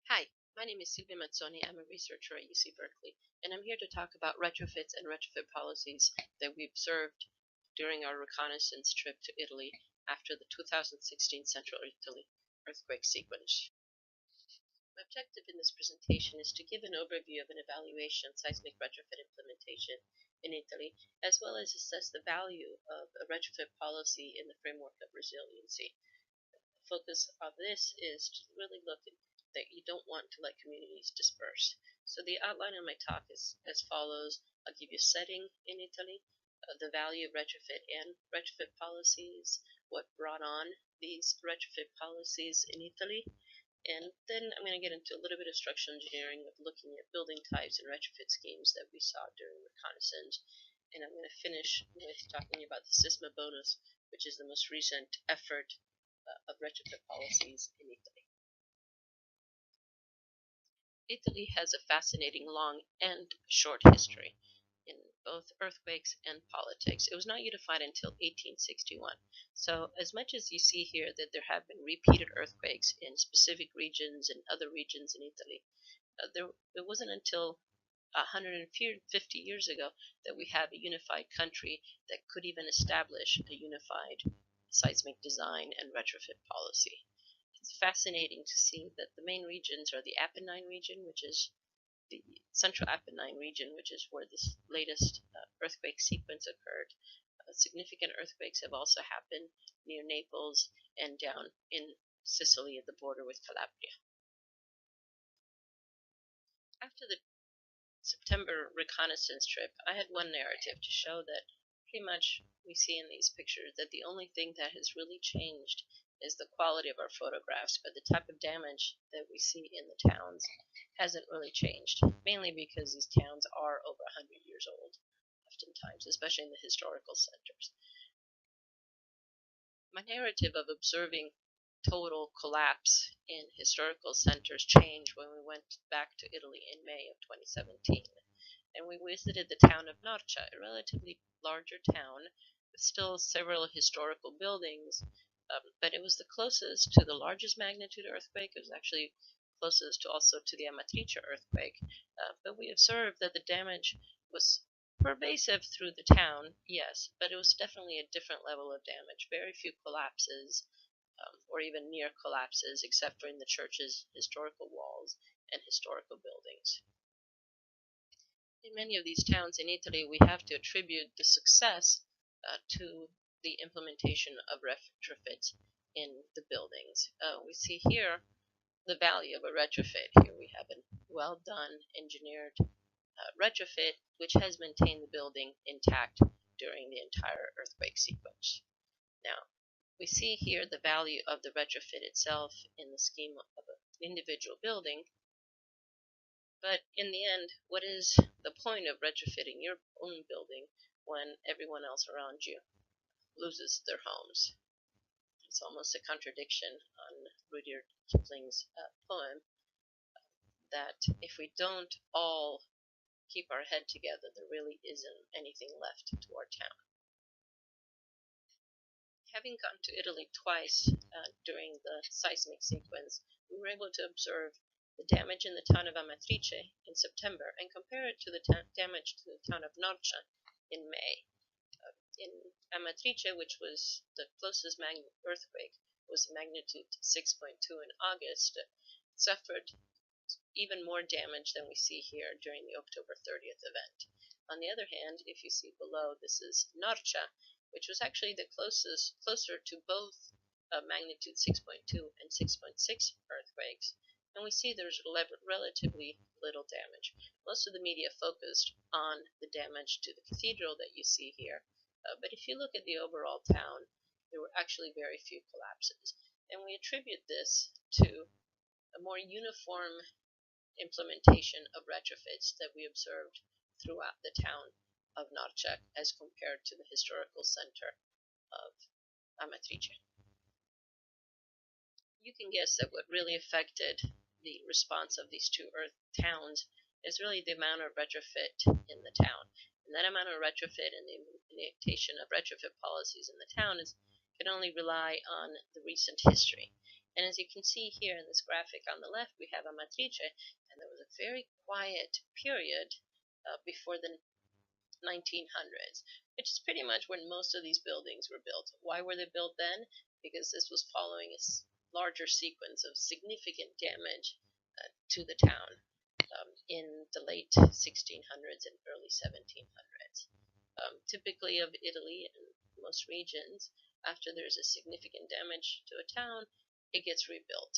Hi, my name is Silvia Mazzoni. I'm a researcher at UC Berkeley, and I'm here to talk about retrofits and retrofit policies that we observed during our reconnaissance trip to Italy after the 2016 Central Italy earthquake sequence. My objective in this presentation is to give an overview of an evaluation of seismic retrofit implementation in Italy, as well as assess the value of a retrofit policy in the framework of resiliency. The focus of this is to really look at that you don't want to let communities disperse. So the outline of my talk is as follows. I'll give you a setting in Italy, the value of retrofit and retrofit policies, what brought on these retrofit policies in Italy, and then I'm going to get into a little bit of structural engineering of looking at building types and retrofit schemes that we saw during reconnaissance. And I'm going to finish with talking about the SismaBonus, which is the most recent effort of retrofit policies in Italy. Italy has a fascinating long and short history in both earthquakes and politics. It was not unified until 1861. So as much as you see here that there have been repeated earthquakes in specific regions and other regions in Italy, it wasn't until 150 years ago that we have a unified country that could even establish a unified seismic design and retrofit policy. It's fascinating to see that the main regions are the Apennine region, which is the Central Apennine region, which is where this latest earthquake sequence occurred. Significant earthquakes have also happened near Naples and down in Sicily at the border with Calabria. After the September reconnaissance trip, I had one narrative to show that pretty much we see in these pictures that the only thing that has really changed is the quality of our photographs, but the type of damage that we see in the towns hasn't really changed, mainly because these towns are over 100 years old, oftentimes, especially in the historical centers. My narrative of observing total collapse in historical centers changed when we went back to Italy in May of 2017. And we visited the town of Norcia, a relatively larger town with still several historical buildings, but it was the closest to the largest magnitude earthquake. It was actually closest to also to the Amatrice earthquake, but we observed that the damage was pervasive through the town, yes, but it was definitely a different level of damage. Very few collapses, or even near collapses, except for in the church's historical walls and historical buildings. In many of these towns in Italy, we have to attribute the success to the implementation of retrofits in the buildings. We see here the value of a retrofit. Here we have a well done engineered retrofit which has maintained the building intact during the entire earthquake sequence. Now, we see here the value of the retrofit itself in the scheme of an individual building. But in the end, what is the point of retrofitting your own building when everyone else around you loses their homes? It's almost a contradiction on Rudyard Kipling's poem that if we don't all keep our head together, there really isn't anything left to our town. Having gone to Italy twice during the seismic sequence, we were able to observe the damage in the town of Amatrice in September and compare it to the damage to the town of Norcia in May. In Amatrice, which was the closest earthquake, was magnitude 6.2 in August, suffered even more damage than we see here during the October 30th event. On the other hand, if you see below, this is Norcia, which was actually the closer to both magnitude 6.2 and 6.6 earthquakes, and we see there's relatively little damage. Most of the media focused on the damage to the cathedral that you see here, but if you look at the overall town, there were actually very few collapses, and we attribute this to a more uniform implementation of retrofits that we observed throughout the town of Norcia as compared to the historical center of Amatrice. You can guess that what really affected the response of these two earth towns is really the amount of retrofit in the town. And that amount of retrofit and the implementation of retrofit policies in the town can only rely on the recent history. And as you can see here in this graphic on the left, we have Amatrice, and there was a very quiet period before the 1900s, which is pretty much when most of these buildings were built. Why were they built then? Because this was following a larger sequence of significant damage to the town in the late 1600s and early 1700s. Typically of Italy and most regions, after there's a significant damage to a town, it gets rebuilt.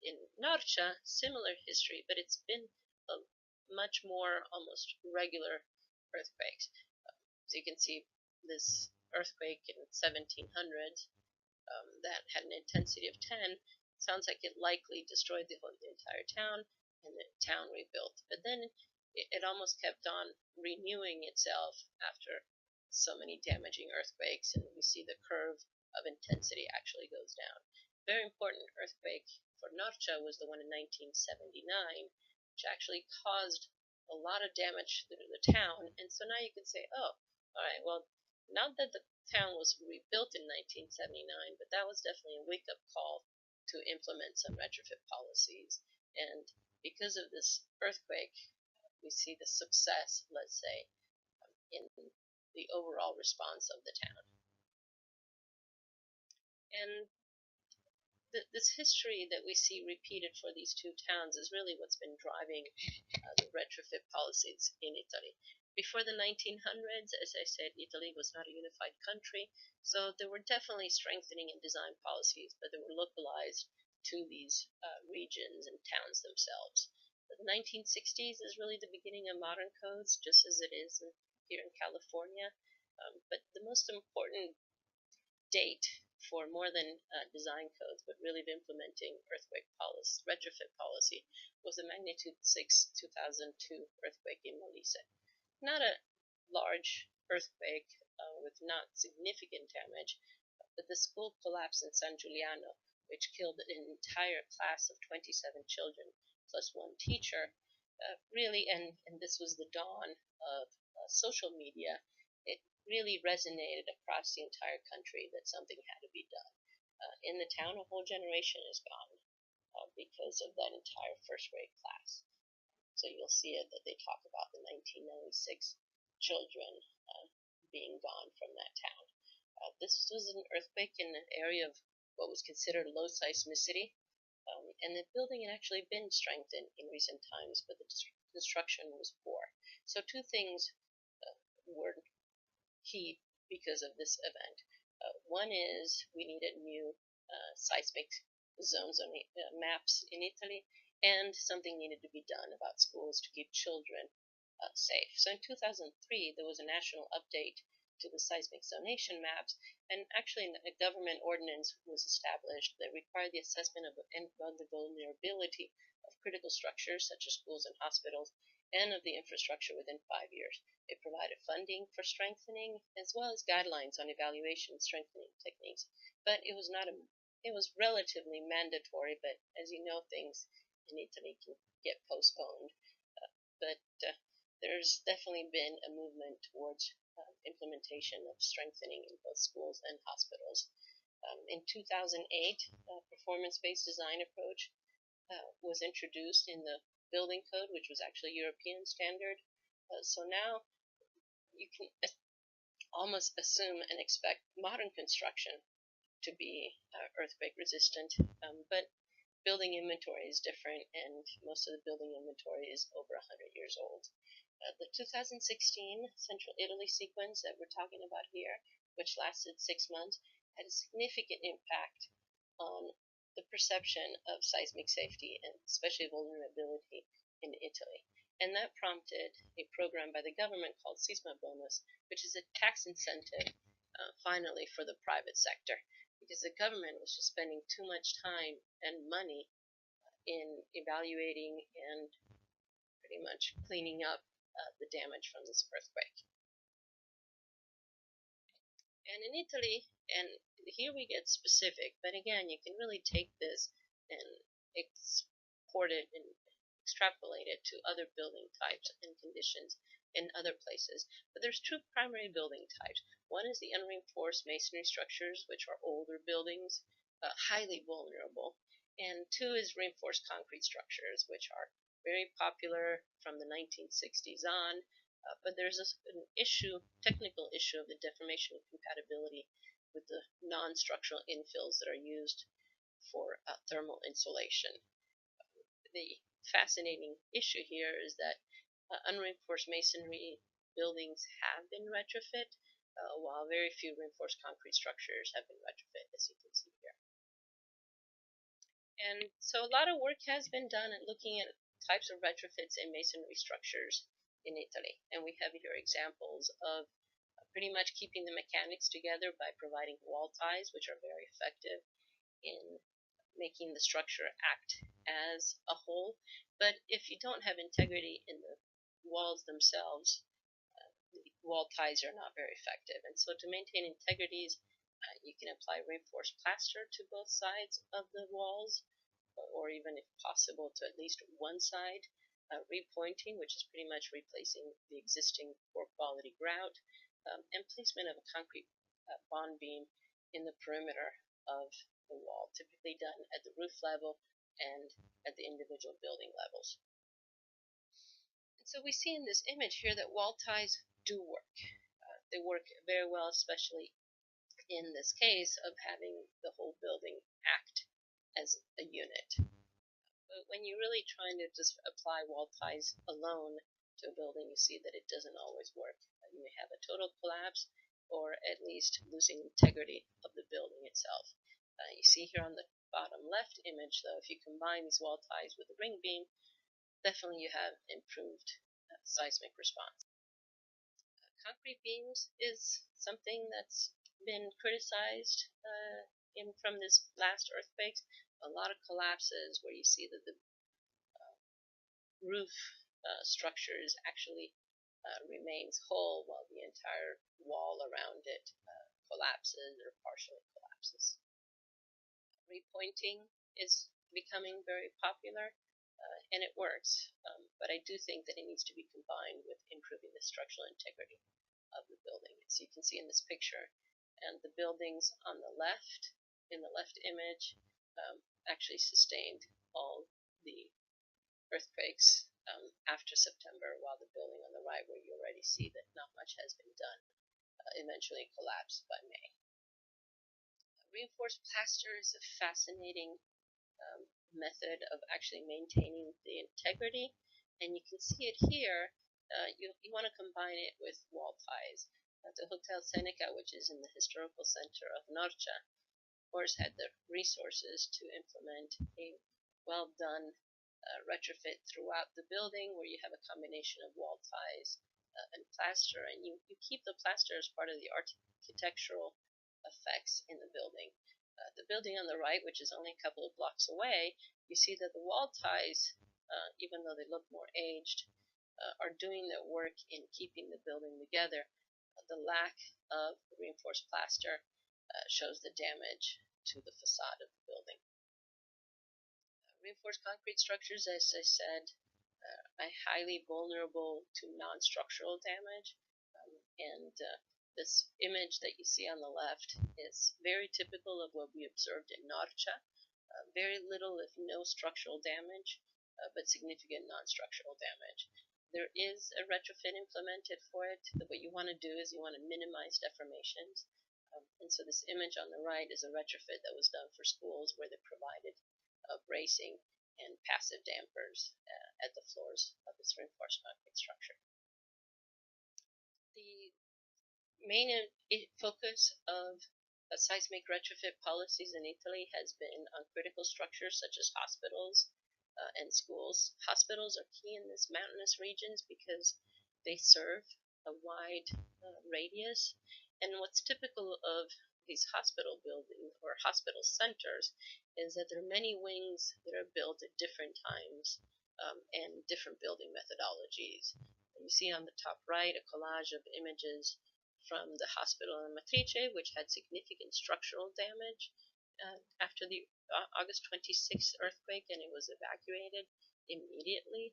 In Norcia, similar history, but it's been a much more almost regular earthquakes. So you can see this earthquake in 1700s that had an intensity of 10. Sounds like it likely destroyed the entire town, and the town rebuilt. But then it almost kept on renewing itself after so many damaging earthquakes, and we see the curve of intensity actually goes down. Very important earthquake for Norcia was the one in 1979, which actually caused a lot of damage to the town. And so now you can say, oh, all right, well, not that the town was rebuilt in 1979, but that was definitely a wake-up call to implement some retrofit policies. And because of this earthquake, we see the success, let's say, in the overall response of the town. And this history that we see repeated for these two towns is really what's been driving the retrofit policies in Italy. Before the 1900s, as I said, Italy was not a unified country, so there were definitely strengthening and design policies, but they were localized to these regions and towns themselves. The 1960s is really the beginning of modern codes, just as it is here in California. But the most important date for more than design codes, but really of implementing earthquake policy, retrofit policy, was the magnitude 6 2002 earthquake in Molise. Not a large earthquake with not significant damage, but the school collapse in San Giuliano, which killed an entire class of 27 children plus one teacher, really, and this was the dawn of social media. It really resonated across the entire country that something had to be done. In the town, a whole generation is gone because of that entire first grade class. So you'll see it that they talk about the 1996 children being gone from that town. This was an earthquake in an area of what was considered low seismicity, and the building had actually been strengthened in recent times, but the construction was poor. So two things were key because of this event. One is we needed new seismic zones on maps in Italy, and something needed to be done about schools to keep children safe. So in 2003, there was a national update to the seismic zonation maps, and actually a government ordinance was established that required the assessment of the vulnerability of critical structures such as schools and hospitals, and of the infrastructure within 5 years. It provided funding for strengthening as well as guidelines on evaluation and strengthening techniques. But it was relatively mandatory, but as you know, things in Italy can get postponed. But there's definitely been a movement towards implementation of strengthening in both schools and hospitals. In 2008, a performance-based design approach was introduced in the building code, which was actually European standard. So now you can almost assume and expect modern construction to be earthquake resistant, but building inventory is different, and most of the building inventory is over 100 years old. The 2016 Central Italy sequence that we're talking about here, which lasted 6 months, had a significant impact on the perception of seismic safety and especially vulnerability in Italy. And that prompted a program by the government called SismaBonus, which is a tax incentive finally for the private sector, because the government was just spending too much time and money in evaluating and pretty much cleaning up the damage from this earthquake. And in Italy, and here we get specific, but again, you can really take this and export it and extrapolate it to other building types and conditions in other places. But there's two primary building types. One is the unreinforced masonry structures, which are older buildings, highly vulnerable. And two is reinforced concrete structures, which are very popular from the 1960s on, but there's an issue, technical issue of the deformation and compatibility with the non-structural infills that are used for thermal insulation. The fascinating issue here is that unreinforced masonry buildings have been retrofit, while very few reinforced concrete structures have been retrofit, as you can see here. And so a lot of work has been done at looking at types of retrofits in masonry structures in Italy. And we have here examples of pretty much keeping the mechanics together by providing wall ties, which are very effective in making the structure act as a whole. But if you don't have integrity in the walls themselves, the wall ties are not very effective. And so to maintain integrities, you can apply reinforced plaster to both sides of the walls, or even if possible to at least one side. Repointing, which is pretty much replacing the existing poor quality grout, and placement of a concrete bond beam in the perimeter of the wall, typically done at the roof level and at the individual building levels. And so we see in this image here that wall ties do work. They work very well, especially in this case of having the whole building act as a unit. But when you're really trying to just apply wall ties alone to a building, you see that it doesn't always work. You may have a total collapse, or at least losing integrity of the building itself. You see here on the bottom left image, though, if you combine these wall ties with a ring beam, definitely you have improved seismic response. Concrete beams is something that's been criticized from this last earthquakes. A lot of collapses where you see that the roof structures actually remains whole while the entire wall around it collapses or partially collapses. Repointing is becoming very popular, and it works, but I do think that it needs to be combined with improving the structural integrity of the building. As you can see in this picture, and the buildings on the left, in the left image, actually sustained all the earthquakes after September, while the building on the right, where you already see that not much has been done, eventually collapsed by May. Reinforced plaster is a fascinating method of actually maintaining the integrity, and you can see it here. You want to combine it with wall ties. The Hotel Seneca, which is in the historical center of Norcia, of course, had the resources to implement a well done retrofit throughout the building, where you have a combination of wall ties and plaster, and you keep the plaster as part of the architectural effects in the building. The building on the right, which is only a couple of blocks away, you see that the wall ties, even though they look more aged, are doing their work in keeping the building together. The lack of reinforced plaster shows the damage to the facade of the building. Reinforced concrete structures, as I said, are highly vulnerable to non-structural damage, and this image that you see on the left is very typical of what we observed in Norcia. Very little, if no, structural damage, but significant non-structural damage. There is a retrofit implemented for it. What you want to do is you want to minimize deformations. And so this image on the right is a retrofit that was done for schools where they provided bracing and passive dampers at the floors of this reinforced concrete structure. The main focus of seismic retrofit policies in Italy has been on critical structures such as hospitals and schools. Hospitals are key in these mountainous regions because they serve a wide radius, and what's typical of these hospital buildings or hospital centers is that there are many wings that are built at different times and different building methodologies. You see on the top right a collage of images from the hospital in Matrice, which had significant structural damage after the August 26th earthquake, and it was evacuated immediately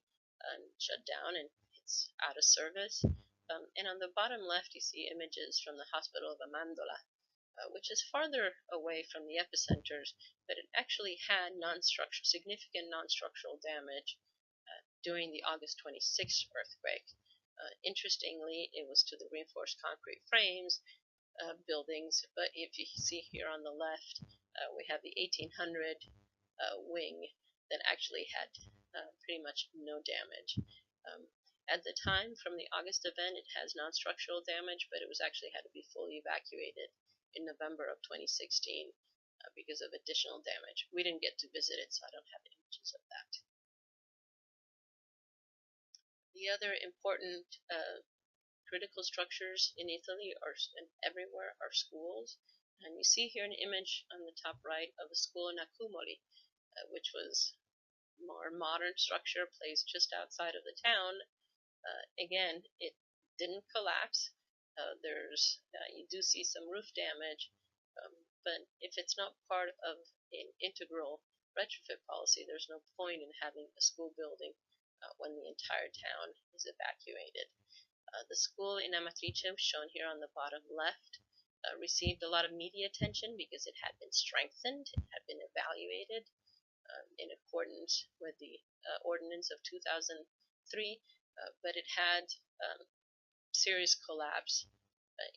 and shut down, and it's out of service. And on the bottom left, you see images from the hospital of Amandola, which is farther away from the epicenters, but it actually had significant non-structural damage during the August 26th earthquake. Interestingly, it was to the reinforced concrete frames buildings, but if you see here on the left, we have the 1800 wing that actually had pretty much no damage. At the time, from the August event, it has non-structural damage, but it was actually had to be fully evacuated in November of 2016 because of additional damage. We didn't get to visit it, so I don't have images of that. The other important critical structures in Italy and everywhere are schools. And you see here an image on the top right of a school in Accumoli, which was more modern structure, placed just outside of the town. Again, it didn't collapse. You do see some roof damage, but if it's not part of an integral retrofit policy, there's no point in having a school building when the entire town is evacuated. The school in Amatrice, shown here on the bottom left, received a lot of media attention because it had been strengthened, it had been evaluated in accordance with the ordinance of 2003, but it had serious collapse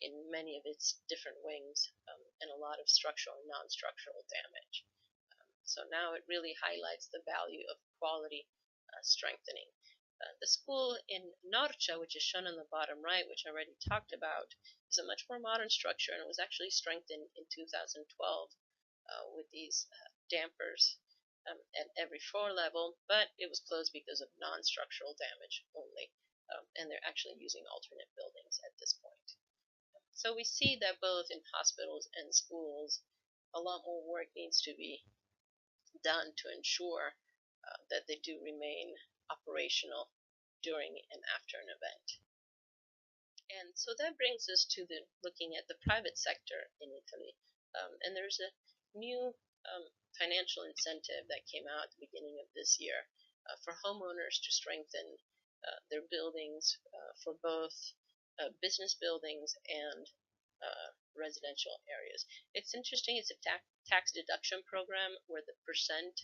in many of its different wings and a lot of structural and non-structural damage. So now it really highlights the value of quality strengthening. The school in Norcia, which is shown on the bottom right, which I already talked about, is a much more modern structure, and it was actually strengthened in 2012 with these dampers at every floor level, but it was closed because of non-structural damage only, and they're actually using alternate buildings at this point. So we see that both in hospitals and schools, a lot more work needs to be done to ensure that they do remain operational during and after an event. And so that brings us to looking at the private sector in Italy. And there's a new financial incentive that came out at the beginning of this year for homeowners to strengthen their buildings for both business buildings and residential areas. It's interesting, it's a tax deduction program where the percent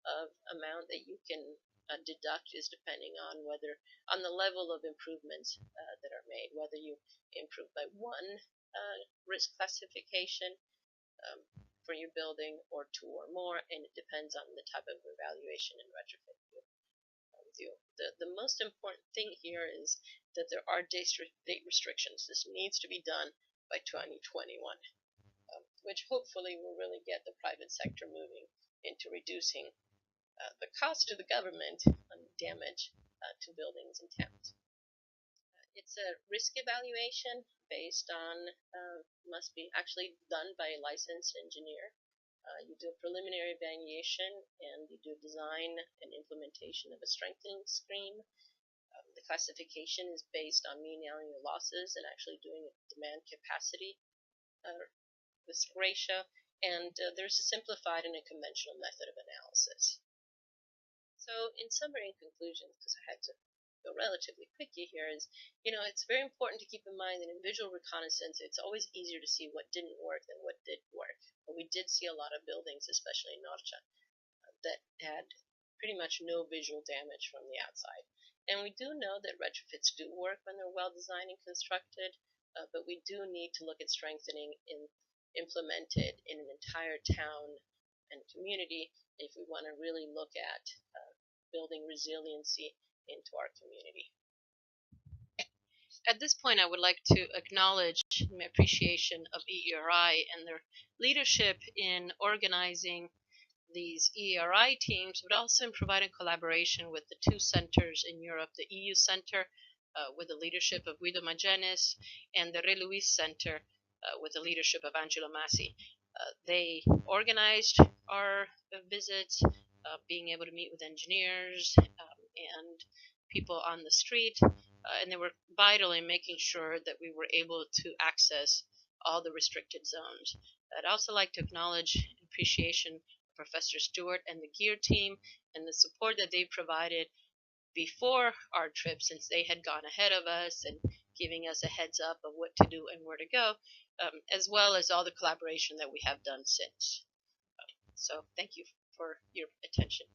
of amount that you can deduct is depending on the level of improvements that are made, whether you improve by one risk classification for your building or two or more, and it depends on the type of evaluation and retrofit you do. The most important thing here is that there are date restrictions. This needs to be done by 2021, which hopefully will really get the private sector moving into reducing the cost to the government on damage to buildings and towns. It's a risk evaluation based on, must be actually done by a licensed engineer. You do a preliminary evaluation and you do design and implementation of a strengthening scheme. The classification is based on mean annual losses and actually doing a demand capacity risk ratio, and there's a simplified and a conventional method of analysis. So in summary and conclusion, because I had to go relatively quickly here, is, it's very important to keep in mind that in visual reconnaissance, it's always easier to see what didn't work than what did work. But we did see a lot of buildings, especially in Norcia, that had pretty much no visual damage from the outside. And we do know that retrofits do work when they're well designed and constructed, but we do need to look at strengthening implemented in an entire town and community if we want to really look at building resiliency into our community. At this point, I would like to acknowledge my appreciation of EERI and their leadership in organizing these EERI teams, but also in providing collaboration with the two centers in Europe, the EUCenter with the leadership of Guido Magenes and the ReLuis Center with the leadership of Angelo Massi. They organized our visits, being able to meet with engineers and people on the street, and they were vital in making sure that we were able to access all the restricted zones. I'd also like to acknowledge appreciation of Professor Stewart and the GEAR team and the support that they provided before our trip, since they had gone ahead of us and giving us a heads up of what to do and where to go, as well as all the collaboration that we have done since. So thank you for your attention.